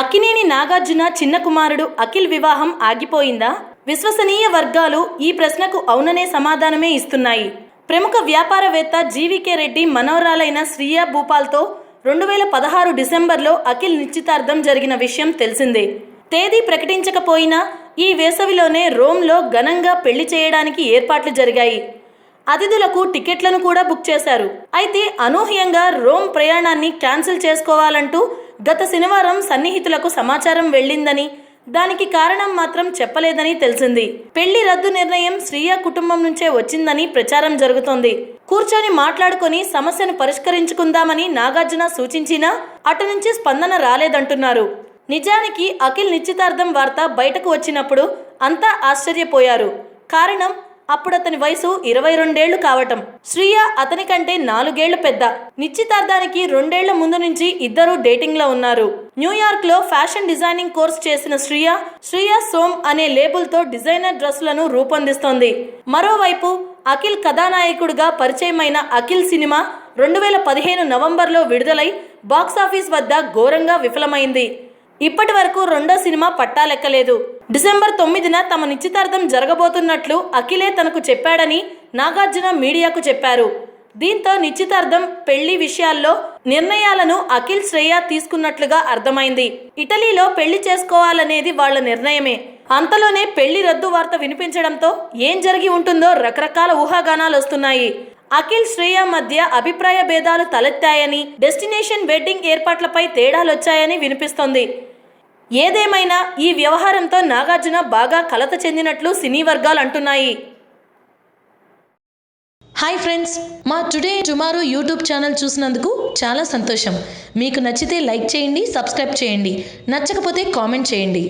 అక్కినేని నాగార్జున చిన్న కుమారుడు అఖిల్ వివాహం ఆగిపోయిందా? విశ్వసనీయ వర్గాలు ఈ ప్రశ్నకు అవుననే సమాధానమే ఇస్తున్నాయి. ప్రముఖ వ్యాపారవేత్త జీవీకే రెడ్డి మనవరాలైన శ్రియా భూపాల్తో 2016 డిసెంబర్లో అఖిల్ నిశ్చితార్థం జరిగిన విషయం తెలిసిందే. తేదీ ప్రకటించకపోయినా ఈ వేసవిలోనే రోమ్లో ఘనంగా పెళ్లి చేయడానికి ఏర్పాట్లు జరిగాయి. అతిథులకు టికెట్లను కూడా బుక్ చేశారు. అయితే అనూహ్యంగా రోమ్ ప్రయాణాన్ని క్యాన్సిల్ చేసుకోవాలంటూ గత శనివారం సన్నిహితులకు సమాచారం వెళ్ళిందని, దానికి కారణం మాత్రం చెప్పలేదని తెలిసింది. పెళ్లి రద్దు నిర్ణయం శ్రియా కుటుంబం నుంచే వచ్చిందని ప్రచారం జరుగుతోంది. కూర్చొని మాట్లాడుకొని సమస్యను పరిష్కరించుకుందామని నాగార్జున సూచించినా అటు నుంచి స్పందన రాలేదంటున్నారు. నిజానికి అఖిల్ నిశ్చితార్థం వార్త బయటకు వచ్చినప్పుడు అంతా ఆశ్చర్యపోయారు. కారణం అప్పుడు అతని వయసు 22 ఏళ్లు కావటం. శ్రియా అతని కంటే 4 ఏళ్లు పెద్ద. నిశ్చితార్థానికి 2 ఏళ్ల ముందు నుంచి ఇద్దరూ డేటింగ్ లో ఉన్నారు. న్యూయార్క్ లో ఫ్యాషన్ డిజైనింగ్ కోర్స్ చేసిన శ్రియా సోమ్ అనే లేబుల్తో డిజైనర్ డ్రెస్సులను రూపొందిస్తోంది. మరోవైపు అఖిల్ కథానాయకుడిగా పరిచయమైన అఖిల్ సినిమా 2015 నవంబర్లో విడుదలై బాక్సాఫీస్ వద్ద ఘోరంగా విఫలమైంది. ఇప్పటి వరకు రెండో సినిమా పట్టాలెక్కలేదు. డిసెంబర్ 9న తమ నిశ్చితార్థం జరగబోతున్నట్లు అఖిలే తనకు చెప్పాడని నాగార్జున మీడియాకు చెప్పారు. దీంతో నిశ్చితార్థం, పెళ్లి విషయాల్లో నిర్ణయాలను అఖిల్ శ్రేయ తీసుకున్నట్లుగా అర్థమైంది. ఇటలీలో పెళ్లి చేసుకోవాలనేది వాళ్ల నిర్ణయమే. అంతలోనే పెళ్లి రద్దు వార్త వినిపించడంతో ఏం జరిగి ఉంటుందో రకరకాల ఊహాగానాలు వస్తున్నాయి. అఖిల్ శ్రేయ మధ్య అభిప్రాయ భేదాలు తలెత్తాయని, డెస్టినేషన్ వెడ్డింగ్ ఏర్పాట్లపై తేడాలొచ్చాయని వినిపిస్తోంది. ఏదేమైనా ఈ వ్యవహారంతో నాగార్జున బాగా కలత చెందినట్లు సినీ వర్గాలు అంటున్నాయి. హాయ్ ఫ్రెండ్స్, మా టుడే టుమారో యూట్యూబ్ ఛానల్ చూసినందుకు చాలా సంతోషం. మీకు నచ్చితే లైక్ చేయండి, సబ్స్క్రైబ్ చేయండి. నచ్చకపోతే కామెంట్ చేయండి.